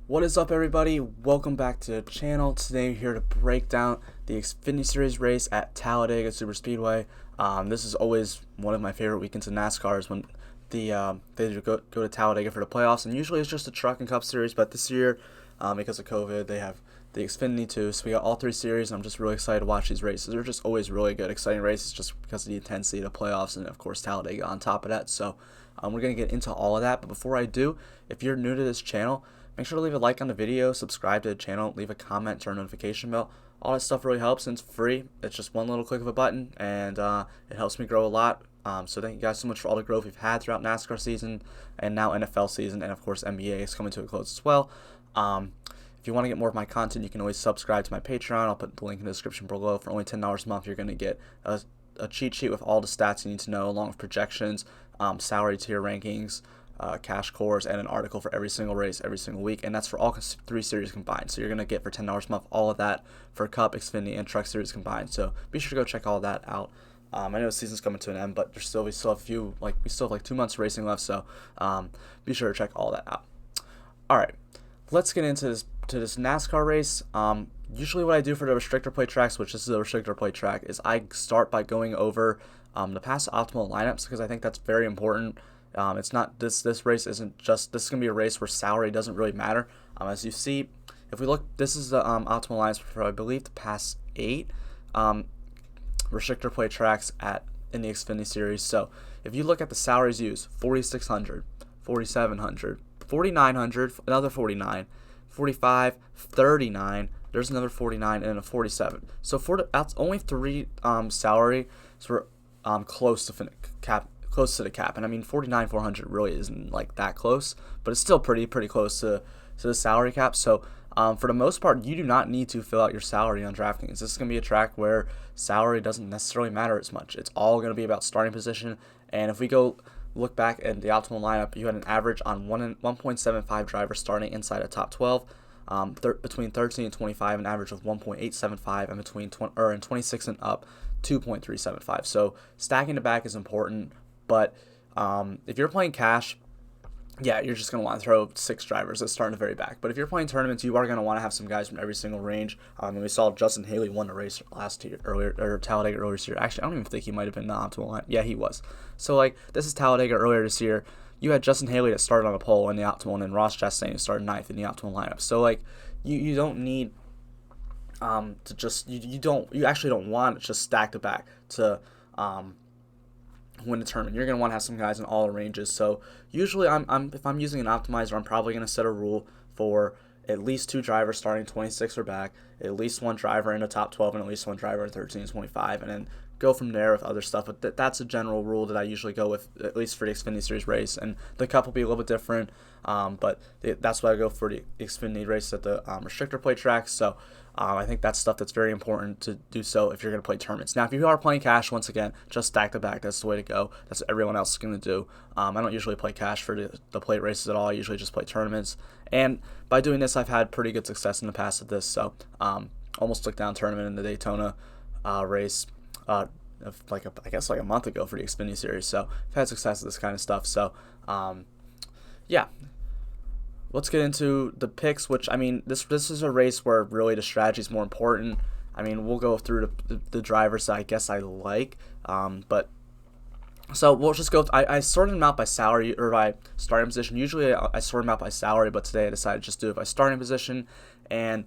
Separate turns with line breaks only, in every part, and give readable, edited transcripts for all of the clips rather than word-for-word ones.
What is up, everybody? Welcome back to the channel. Today we're here to break down the Xfinity Series race at Talladega Superspeedway. This is always one of my favorite weekends in NASCAR is when they go to Talladega for the playoffs, and usually it's just a Truck and Cup Series, but this year, because of COVID, they have the Xfinity too, so we got all three series, and I'm just really excited to watch these races. They're just always really good, exciting races just because of the intensity of the playoffs, and of course Talladega on top of that. So we're going to get into all of that, but before I do, if you're new to this channel, make sure to leave a like on the video, subscribe to the channel, leave a comment, turn notification bell. All that stuff really helps, and it's free. It's just one little click of a button, and it helps me grow a lot. So thank you guys so much for all the growth we've had throughout NASCAR season and now NFL season, and of course NBA is coming to a close as well. If you want to get more of my content, you can always subscribe to my Patreon. I'll put the link in the description below. For only $10 a month, you're going to get a cheat sheet with all the stats you need to know, along with projections, salary tier rankings, cash cores, and an article for every single race every single week, and that's for all three series combined. So you're going to get for $10 a month all of that for Cup, Xfinity, and Truck Series combined. So be sure to go check all that out. I know the season's coming to an end, but we still have 2 months racing left, so be sure to check all that out. All right, let's get into this NASCAR race. Usually what I do for the restrictor plate tracks, which this is a restrictor plate track, is I start by going over the past optimal lineups, because I think that's very important. It's not this race isn't just this is gonna be a race where salary doesn't really matter. As you see, if we look, this is the optimal lineups for I believe the past 8 restrictor plate tracks in the Xfinity Series. So if you look at the salaries used, 4,600, 4,700, 4,900, another 49, 45, 39. There's another 49 and a 47. So that's only 3 salary for close to the cap, and I mean 49,400 really isn't like that close, but it's still pretty close to the salary cap. So for the most part, you do not need to fill out your salary on DraftKings. This is going to be a track where salary doesn't necessarily matter as much. It's all going to be about starting position. And if we go look back at the optimal lineup, you had an average on 1.75 drivers starting inside a top 12. Between 13 and 25, an average of 1.875, and between 26 and up, 2.375. So stacking the back is important, but if you're playing cash, yeah, you're just going to want to throw 6 drivers that start in the very back. But if you're playing tournaments, you are going to want to have some guys from every single range. We saw Justin Haley won the race Talladega earlier this year. Actually, I don't even think he might have been the optimal line. Yeah, he was. So, this is Talladega earlier this year. You had Justin Haley that started on a pole in the optimal, and then Ross Chastain who started 9th in the optimal lineup. So, you don't need to just you actually don't want to just stack the back to win the tournament. You're going to want to have some guys in all the ranges. So usually if I'm using an optimizer, I'm probably going to set a rule for at least 2 drivers starting 26 or back, at least 1 driver in the top 12, and at least 1 driver in 13 and 25, and then go from there with other stuff. But that's a general rule that I usually go with, at least for the Xfinity Series race. And the Cup will be a little bit different, but that's why I go for the Xfinity race at the restrictor plate tracks. So I think that's stuff that's very important to do so if you're going to play tournaments. Now, if you are playing cash, once again, just stack the back. That's the way to go. That's what everyone else is going to do. I don't usually play cash for the plate races at all. I usually just play tournaments. And by doing this, I've had pretty good success in the past at this. So almost took down tournament in the Daytona race I guess a month ago for the Xfinity Series. So I've had success with this kind of stuff. So yeah. Let's get into the picks, which, I mean, this is a race where really the strategy is more important. I mean, we'll go through the drivers that I guess I like, but so we'll just go. I sorted them out by salary or by starting position. Usually I sort them out by salary, but today I decided to just do it by starting position, and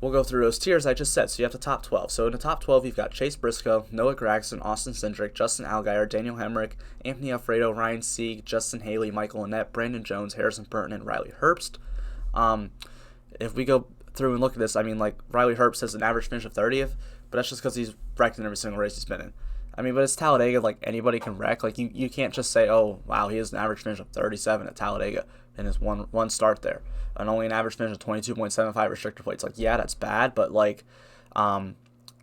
we'll go through those tiers I just said. So you have the top 12. So in the top 12, you've got Chase Briscoe, Noah Gragson, Austin Cindric, Justin Allgaier, Daniel Hemrick, Anthony Alfredo, Ryan Sieg, Justin Haley, Michael Annett, Brandon Jones, Harrison Burton, and Riley Herbst. If we go through and look at this, I mean, Riley Herbst has an average finish of 30th, but that's just because he's wrecked in every single race he's been in. I mean, but it's Talladega, anybody can wreck. You can't just say, oh, wow, he has an average finish of 37 at Talladega in his one start there, and only an average finish of 22.75 restrictor plates. Yeah, that's bad, but I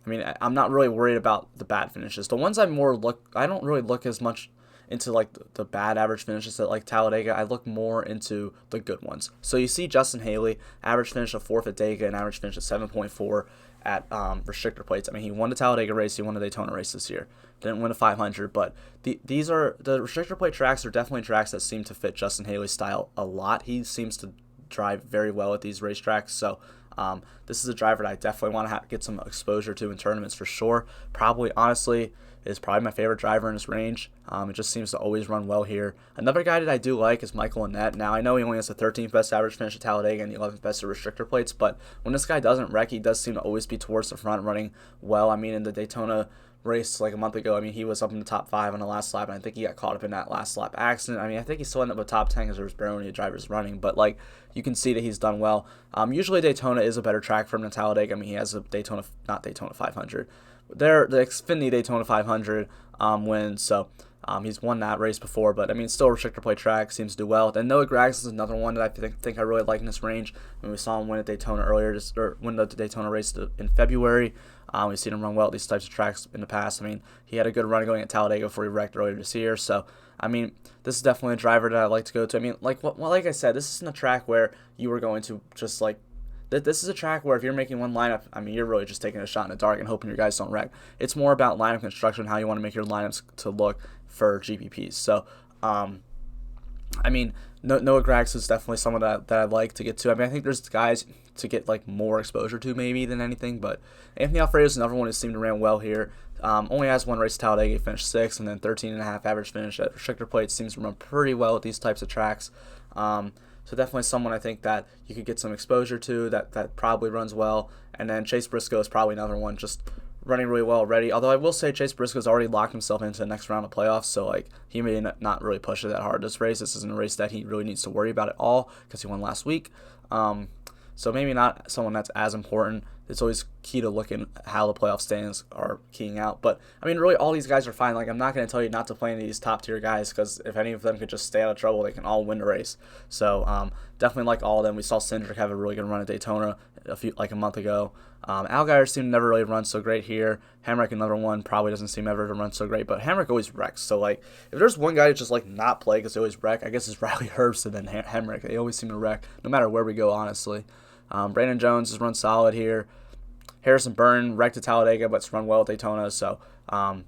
mean, I'm not really worried about the bad finishes. The ones I don't really look as much into the bad average finishes at Talladega. I look more into the good ones. So you see Justin Haley, average finish of 4th at Dega, and average finish of 7.4 at restrictor plates. I mean, he won the Talladega race, he won the Daytona race this year. Didn't win a 500, but these are the restrictor plate tracks are definitely tracks that seem to fit Justin Haley's style a lot. He seems to drive very well at these racetracks. So this is a driver that I definitely want to get some exposure to in tournaments for sure. Probably, honestly, is probably my favorite driver in this range. It just seems to always run well here. Another guy that I do like is Michael Annett. Now, I know he only has the 13th best average finish at Talladega and the 11th best at restrictor plates, but when this guy doesn't wreck, he does seem to always be towards the front running well. I mean, in the Daytona race like a month ago, I mean, he was up in the top 5 on the last lap, and I think he got caught up in that last lap accident. I mean, I think he still ended up with top 10 because there was barely any drivers running, but like, you can see that he's done well. Usually Daytona is a better track for him than Talladega. I mean, he has a not Daytona 500. The Xfinity Daytona 500 win, so he's won that race before, but I mean, still a restrictor plate track, seems to do well. And Noah Gragson is another one that I think I really like in this range. I mean, we saw him win at Daytona earlier, or win the Daytona race in February. We've seen him run well at these types of tracks in the past. I mean, he had a good run going at Talladega before he wrecked earlier this year. So, I mean, this is definitely a driver that I like to go to. I mean, like I said, this isn't a track where you are going to just like. This is a track where if you're making one lineup, I mean, you're really just taking a shot in the dark and hoping your guys don't wreck. It's more about lineup construction, how you want to make your lineups to look for GPPs. So, I mean, Noah Gragson is definitely someone that I'd like to get to. I mean, I think there's guys to get like more exposure to maybe than anything, but Anthony Alfredo is another one who seemed to run well here. Only has one race at Talladega, he finished 6th, and then 13.5 average finish at restrictor plates. Seems to run pretty well at these types of tracks. So definitely someone I think that you could get some exposure to that probably runs well. And then Chase Briscoe is probably another one just running really well already. Although I will say Chase Briscoe's already locked himself into the next round of playoffs, so like he may not really push it that hard this race. This isn't a race that he really needs to worry about at all because he won last week. So maybe not someone that's as important. It's always key to looking at how the playoff standings are keying out. But, I mean, really all these guys are fine. Like, I'm not going to tell you not to play any of these top-tier guys because if any of them could just stay out of trouble, they can all win the race. So, definitely like all of them. We saw Cindric have a really good run at Daytona a month ago. Allgaier seemed to never really run so great here. Hemrick, another one, probably doesn't seem ever to run so great. But Hemrick always wrecks. So, like, if there's one guy to just, like, not play because they always wreck, I guess it's Riley Herbst and then Hemrick. They always seem to wreck no matter where we go, honestly. Brandon Jones has run solid here. Harrison Burton wrecked at Talladega, but's run well at Daytona. So, I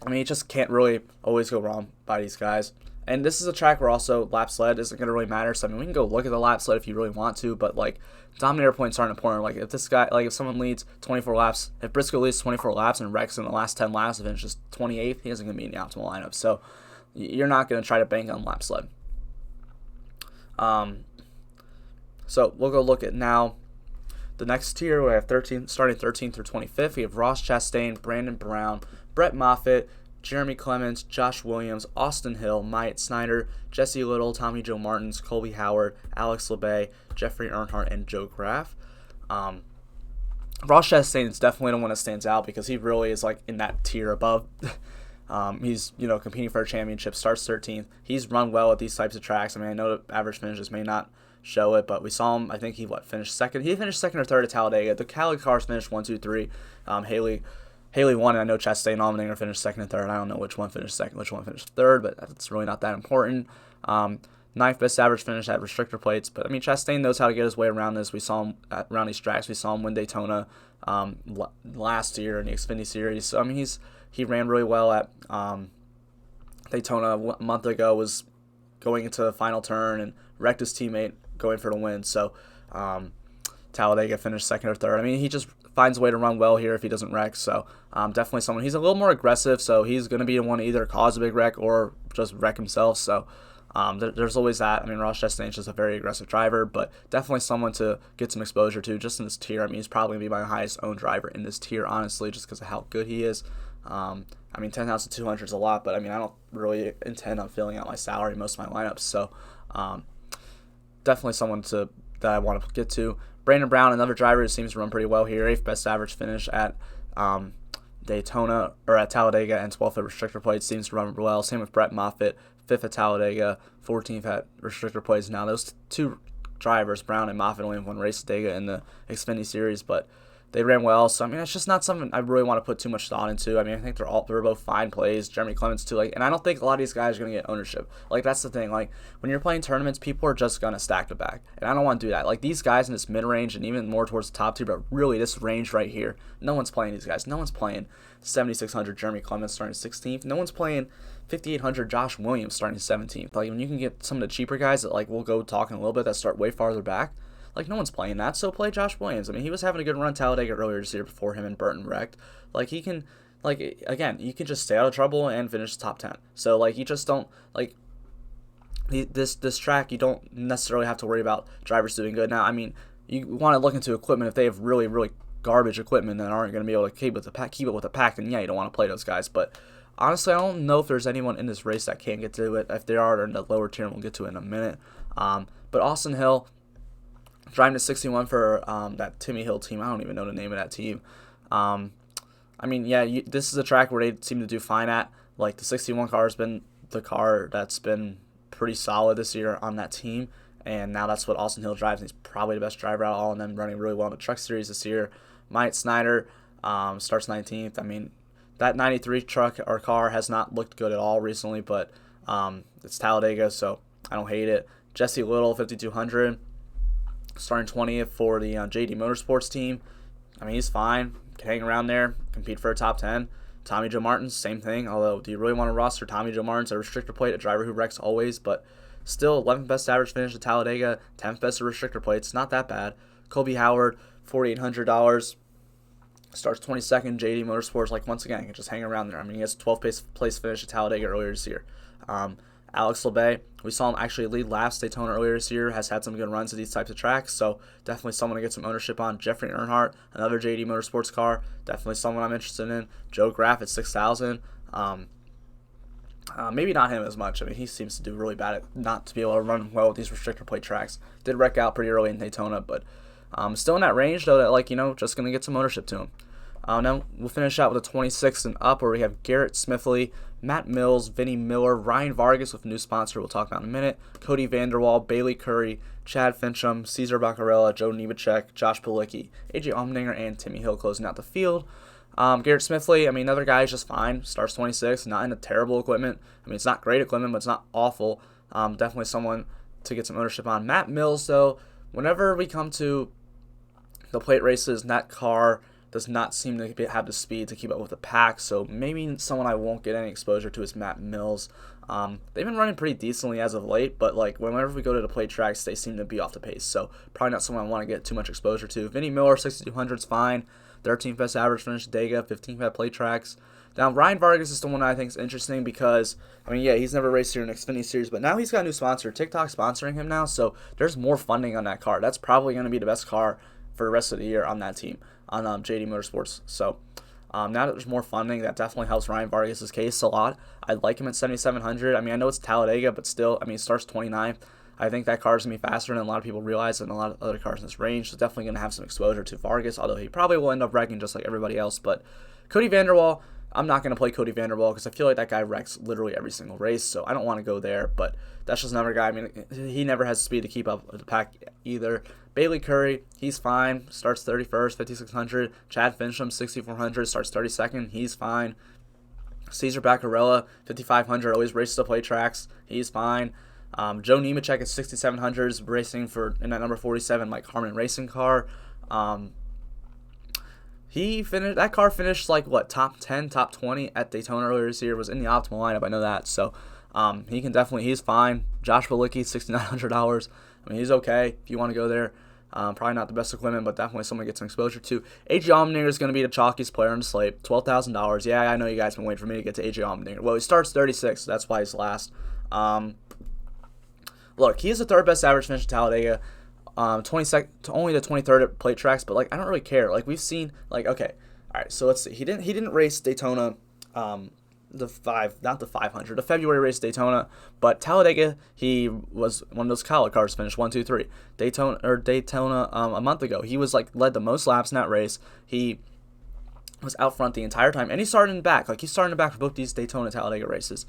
mean, you just can't really always go wrong by these guys. And this is a track where also lap sled isn't going to really matter. So, I mean, we can go look at the lap sled if you really want to, but, like, dominator points aren't important. Like, if this guy, like, if someone leads 24 laps, if Briscoe leads 24 laps and wrecks in the last 10 laps and finishes 28th, he isn't going to be in the optimal lineup. So, you're not going to try to bank on lap sled. So, we'll go look at now the next tier. We have starting 13th through 25th. We have Ross Chastain, Brandon Brown, Brett Moffitt, Jeremy Clements, Josh Williams, Austin Hill, Myatt Snyder, Jesse Little, Tommy Joe Martins, Colby Howard, Alex LeBay, Jeffrey Earnhardt, and Joe Graf. Ross Chastain is definitely the one that stands out because he really is like in that tier above. He's competing for a championship, starts 13th. He's run well at these types of tracks. I mean, I know the average finishes may not show it, but we saw him. I think he finished second. He finished second or third at Talladega. The Cali cars finished 1, 2, 3. Haley won, and I know Chastain Allmendinger finished second and third. I don't know which one finished second, which one finished third, but that's really not that important. 9th best average finish at restrictor plates, but I mean Chastain knows how to get his way around this. We saw him around these tracks. We saw him win Daytona last year in the Xfinity Series. So I mean he ran really well at Daytona a month ago. Was going into the final turn and wrecked his teammate going for the win. So Talladega finished second or third. I mean he just finds a way to run well here if he doesn't wreck. So definitely someone. He's a little more aggressive, so he's going to be the one to either cause a big wreck or just wreck himself. So there's always that. I mean, Ross Chastain is just a very aggressive driver, but definitely someone to get some exposure to just in this tier. I mean, he's probably going to be my highest owned driver in this tier, honestly, just because of how good he is. I mean, 10,200 is a lot, but I mean, I don't really intend on filling out my salary most of my lineups. So definitely someone that I want to get to. Brandon Brown, another driver who seems to run pretty well here. 8th best average finish at Daytona or at Talladega and 12th at restrictor plates. Seems to run well. Same with Brett Moffitt, 5th at Talladega, 14th at restrictor plates. Now those two drivers, Brown and Moffitt, only have one race at Talladega in the Xfinity Series, but They ran well, so I mean, it's just not something I really want to put too much thought into. I mean, I think they're both fine plays. Jeremy Clements too, and I don't think a lot of these guys are gonna get ownership. That's the thing. When you're playing tournaments, people are just gonna stack the back, and I don't want to do that. These guys in this mid range and even more towards the top tier, but really this range right here, no one's playing these guys. No one's playing 7,600 Jeremy Clements starting 16th. No one's playing 5,800 Josh Williams starting 17th. When you can get some of the cheaper guys that we'll go talk in a little bit that start way farther back. No one's playing that, so play Josh Williams. I mean, he was having a good run at Talladega earlier this year before him and Burton wrecked. He can, again, you can just stay out of trouble and finish top 10. So, you just don't, this track, you don't necessarily have to worry about drivers doing good. Now, I mean, you want to look into equipment. If they have really, really garbage equipment that aren't going to be able to keep it with the pack, then yeah, you don't want to play those guys. But honestly, I don't know if there's anyone in this race that can't get to it. If they are, they're in the lower tier, and we'll get to it in a minute. But Austin Hill, driving to 61 for that Timmy Hill team. I don't even know the name of that team. I mean, yeah, this is a track where they seem to do fine at. The 61 car has been the car that's been pretty solid this year on that team, and now that's what Austin Hill drives, and he's probably the best driver out of all of them, running really well in the Truck Series this year. Myatt Snyder starts 19th. I mean, that 93 truck or car has not looked good at all recently, but it's Talladega, so I don't hate it. Jesse Little, 5,200. Starting 20th for the JD Motorsports team. I mean, he's fine. Can hang around there, compete for a top 10. Tommy Joe Martin, same thing. Although, do you really want to roster Tommy Joe Martin a restrictor plate, a driver who wrecks always? But still, 11th best average finish at Talladega, 10th best at restrictor plates. Not that bad. Colby Howard, $4,800. Starts 22nd, JD Motorsports. Once again, can just hang around there. I mean, he has a 12th place finish at Talladega earlier this year. Alex LeBay, we saw him actually lead laps Daytona earlier this year, has had some good runs at these types of tracks, so definitely someone to get some ownership on. Jeffrey Earnhardt, another JD Motorsports car, definitely someone I'm interested in. Joe Graff at 6,000. Maybe not him as much. I mean, he seems to do really bad at not to be able to run well with these restrictor plate tracks. Did wreck out pretty early in Daytona, but still in that range, though, that, just going to get some ownership to him. Now we'll finish out with a 26 and up, where we have Garrett Smithley, Matt Mills, Vinnie Miller, Ryan Vargas with a new sponsor we'll talk about in a minute, Cody Vanderwall, Bailey Curry, Chad Fincham, Cesar Baccarella, Joe Nemechek, Josh Palicki, AJ Allmendinger, and Timmy Hill closing out the field. Garrett Smithley, I mean, another guy is just fine. Starts 26, not in a terrible equipment. I mean, it's not great equipment, but it's not awful. Definitely someone to get some ownership on. Matt Mills, though, whenever we come to the plate races, that car does not seem to have the speed to keep up with the pack, so maybe someone I won't get any exposure to is Matt Mills. They've been running pretty decently as of late, but whenever we go to the plate tracks, they seem to be off the pace, so probably not someone I want to get too much exposure to. Vinnie Miller, 6,200 is fine. 13th best average finish at Dega, 15th at plate tracks. Now, Ryan Vargas is the one I think is interesting because, I mean, yeah, he's never raced here in the Xfinity Series, but now he's got a new sponsor. TikTok sponsoring him now, so there's more funding on that car. That's probably going to be the best car for the rest of the year on that team, on JD Motorsports. So now that there's more funding, that definitely helps Ryan Vargas' case a lot. I like him at 7,700. I mean, I know it's Talladega, but still, I mean, it starts 29th. I think that car's going to be faster than a lot of people realize and a lot of other cars in this range, so definitely going to have some exposure to Vargas, although he probably will end up wrecking just like everybody else. But Cody Vanderwall, I'm not going to play Cody Vanderwall because I feel like that guy wrecks literally every single race, so I don't want to go there, but that's just another guy. I mean, he never has the speed to keep up with the pack either. Bailey Curry, he's fine, starts 31st, 5,600. Chad Fincham, 6,400, starts 32nd, he's fine. Cesar Baccarella, 5,500, always races to play tracks, he's fine. Joe Nemechek at 6,700 is racing in that number 47 Mike Harmon racing car. That car finished top 10, top 20 at Daytona earlier this year, was in the optimal lineup, I know that, so he's fine. Josh Palicki, $6,900. I mean, he's okay if you want to go there. Probably not the best equipment, but definitely someone to get some exposure to. AJ Allmendinger is going to be the chalkiest player on the slate, $12,000. Yeah, I know you guys been waiting for me to get to AJ Allmendinger. Well, he starts 36, so that's why he's last. Look, he is the third best average finish at Talladega. 22nd, only the 23rd at plate tracks, but I don't really care. We've seen okay, all right. So let's see. He didn't race Daytona, the February race Daytona, but Talladega he was one of those Kyle cars, finished 1, 2, 3. Daytona a month ago, he was led the most laps in that race. He was out front the entire time, and he started in the back. He's starting in the back for both these Daytona Talladega races.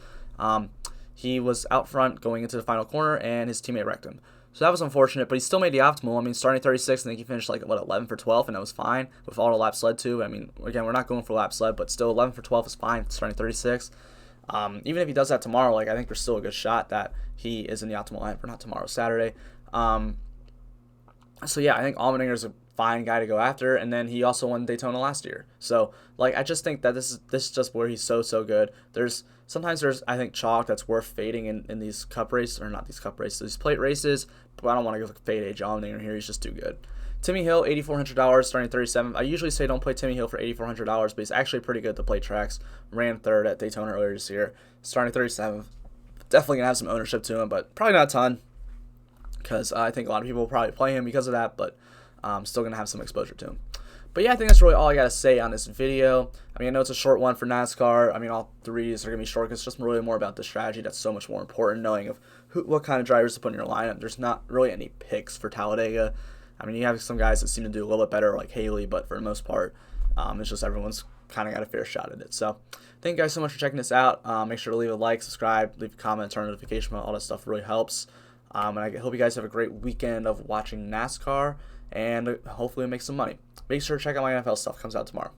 He was out front going into the final corner, and his teammate wrecked him. So that was unfortunate, but he still made the optimal. I mean, starting 36, I think he finished like, 11 for 12, and that was fine with all the laps led to. I mean, again, we're not going for laps led, but still 11 for 12 is fine starting 36. Even if he does that tomorrow, like, I think there's still a good shot that he is in the optimal line for not tomorrow, Saturday. So yeah, I think Allmendinger is a fine guy to go after, and then he also won Daytona last year. So like, I just think that this is just where he's so good. Sometimes there's I think chalk that's worth fading in these cup races, or not these cup races, these plate races. But I don't want to go fade age Allmendinger here. He's just too good. Timmy Hill, $8,400 starting 37. I usually say don't play Timmy Hill for $8,400, but he's actually pretty good at the plate tracks. Ran third at Daytona earlier this year, starting 37. Definitely gonna have some ownership to him, but probably not a ton, because I think a lot of people will probably play him because of that, but still going to have some exposure to him. But yeah, I think that's really all I got to say on this video. I mean, I know it's a short one for NASCAR. I mean, all threes are going to be short because it's just really more about the strategy. That's so much more important, knowing of what kind of drivers to put in your lineup. There's not really any picks for Talladega. I mean, you have some guys that seem to do a little bit better, like Haley, but for the most part, it's just everyone's kind of got a fair shot at it. So thank you guys so much for checking this out. Make sure to leave a like, subscribe, leave a comment, turn on notification bell. All that stuff really helps. And I hope you guys have a great weekend of watching NASCAR, and hopefully make some money. Make sure to check out my NFL stuff. Comes out tomorrow.